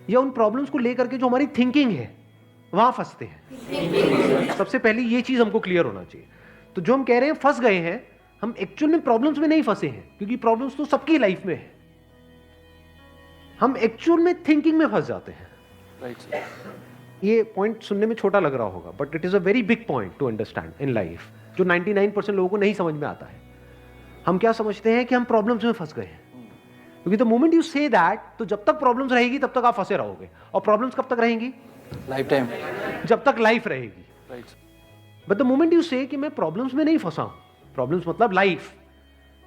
या उन प्रॉब्लम्स को लेकर के जो हमारी थिंकिंग है वहां फंसते हैं। सबसे पहले ये चीज हमको क्लियर होना चाहिए। तो जो हम कह रहे हैं फंस गए हैं, हम एक्चुअल में प्रॉब्लम्स में नहीं फंसे हैं, क्योंकि प्रॉब्लम्स तो सबकी लाइफ में है। हम एक्चुअल में थिंकिंग में फंस जाते हैं। ये पॉइंट सुनने में छोटा लग रहा होगा, but it is a very big point two understand in life, जो 99% लोगों को नहीं समझ में आता है। हम क्या समझते हैं कि हम प्रॉब्लम्स में फंस गए हैं, क्योंकि the moment you say that, तो जब तक प्रॉब्लम्स रहेगी तब तक आप फंसे रहोगे। और प्रॉब्लम्स कब तक रहेंगी? लाइफ टाइम, जब तक लाइफ रहेगी। बट द मोमेंट यू से कि मैं प्रॉब्लम्स में नहीं फंसा हूं, प्रॉब्लम्स मतलब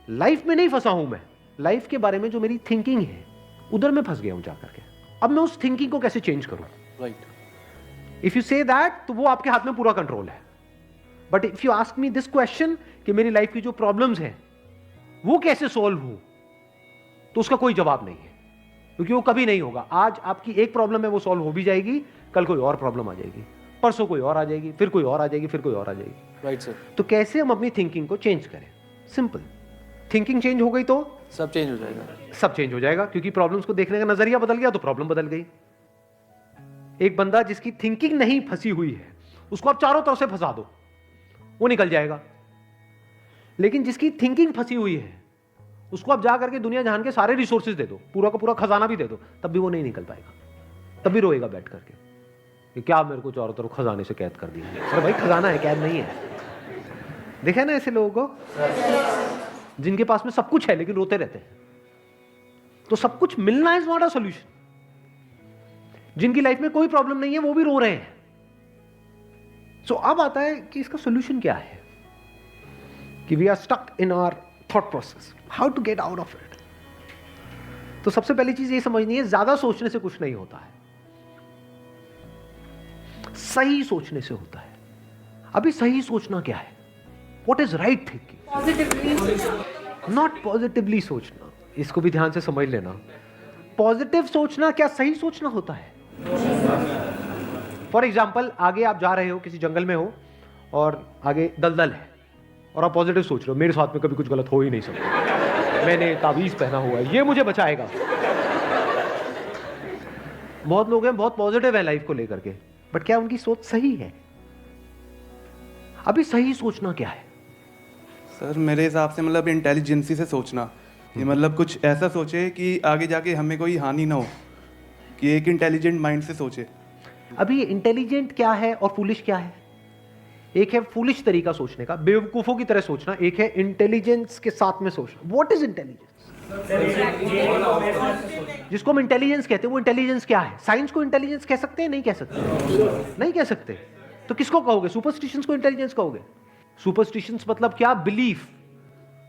लाइफ में नहीं फंसा हूं, मैं लाइफ के बारे में जो मेरी थिंकिंग है उधर मैं फंस गया हूं जाकर के। अब मैं उस थिंकिंग को कैसे चेंज करूं? Right. If you say that, तो वो आपके हाथ में पूरा कंट्रोल है। But if you ask me this question कि मेरी लाइफ की जो प्रॉब्लम्स हैं वो कैसे सॉल्व हो, तो उसका कोई जवाब नहीं है, क्योंकि वो कभी नहीं होगा। आज आपकी एक प्रॉब्लम है, वो सॉल्व हो भी जाएगी, कल कोई और प्रॉब्लम आ जाएगी, परसों कोई और आ जाएगी, फिर कोई और आ जाएगी, फिर कोई और आ जाएगी। Right sir. तो कैसे हम अपनी थिंकिंग को चेंज करें? सिंपल, थिंकिंग चेंज हो गई तो सब चेंज हो जाएगा। सब चेंज हो जाएगा, क्योंकि प्रॉब्लम्स को देखने का नजरिया बदल गया तो प्रॉब्लम बदल गई। एक बंदा जिसकी थिंकिंग नहीं फंसी हुई है, उसको आप चारों तरफ से फंसा दो, वो निकल जाएगा। लेकिन जिसकी थिंकिंग फंसी हुई है, उसको आप जा करके दुनिया जहान के सारे रिसोर्सेज दे दो, पूरा का पूरा खजाना भी दे दो, तब भी वो नहीं निकल पाएगा, तब भी रोएगा बैठ करके कि क्या मेरे को चारों तरफ खजाने से कैद कर दिया। अरे भाई, खजाना है, कैद नहीं है। देखा ना ऐसे लोगों को जिनके पास में सब कुछ है लेकिन रोते रहते हैं। तो सब कुछ मिलना इज नॉट अ सॉल्यूशन। जिनकी लाइफ में कोई प्रॉब्लम नहीं है वो भी रो रहे हैं। सो अब आता है कि इसका सॉल्यूशन क्या है, कि we are stuck in our thought process, how to get out of it. तो सबसे पहली चीज ये समझनी है, ज्यादा सोचने से कुछ नहीं होता है, सही सोचने से होता है। अभी सही सोचना क्या है? What is right thinking? Not positively सोचना। इसको भी ध्यान से समझ लेना। पॉजिटिव सोचना क्या सही सोचना होता है? फॉर एग्जाम्पल, आगे आप जा रहे हो, किसी जंगल में हो और आगे दलदल है, और आप पॉजिटिव सोच रहे हो, मेरे साथ में कभी कुछ गलत हो ही नहीं सकता, मैंने तावीज पहना हुआ है, ये मुझे बचाएगा। बहुत लोग हैं बहुत पॉजिटिव है लाइफ को लेकर के, बट क्या उनकी सोच सही है? अभी सही सोचना क्या है? सर मेरे हिसाब से मतलब इंटेलिजेंसी से सोचना, कि मतलब कुछ ऐसा सोचे कि आगे जाके हमें कोई हानि ना हो, कि एक इंटेलिजेंट माइंड से सोचे। अभी इंटेलिजेंट क्या है और फूलिश क्या है? एक है फूलिश तरीका सोचने का, बेवकूफों की तरह सोचना, एक है इंटेलिजेंस के साथ में सोचना। What is intelligence? जिसको हम इंटेलिजेंस कहते हैं वो इंटेलिजेंस क्या है? साइंस को इंटेलिजेंस कह सकते हैं? नहीं कह सकते, नहीं कह सकते। तो किसको कहोगे? सुपरस्टिशंस को इंटेलिजेंस कहोगे? सुपरस्टिशंस मतलब क्या? बिलीफ,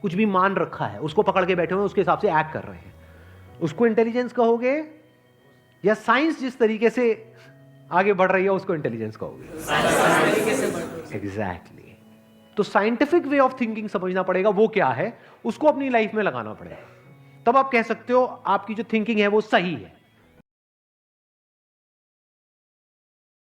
कुछ भी मान रखा है, उसको पकड़ के बैठे हुए, उसके हिसाब से एक्ट कर रहे हैं, उसको इंटेलिजेंस कहोगे? या साइंस जिस तरीके से आगे बढ़ रही है उसको इंटेलिजेंस कहोगे? एग्जैक्टली। तो साइंटिफिक वे ऑफ थिंकिंग समझना पड़ेगा, वो क्या है, उसको अपनी लाइफ में लगाना पड़ेगा, तब आप कह सकते हो आपकी जो थिंकिंग है वो सही है।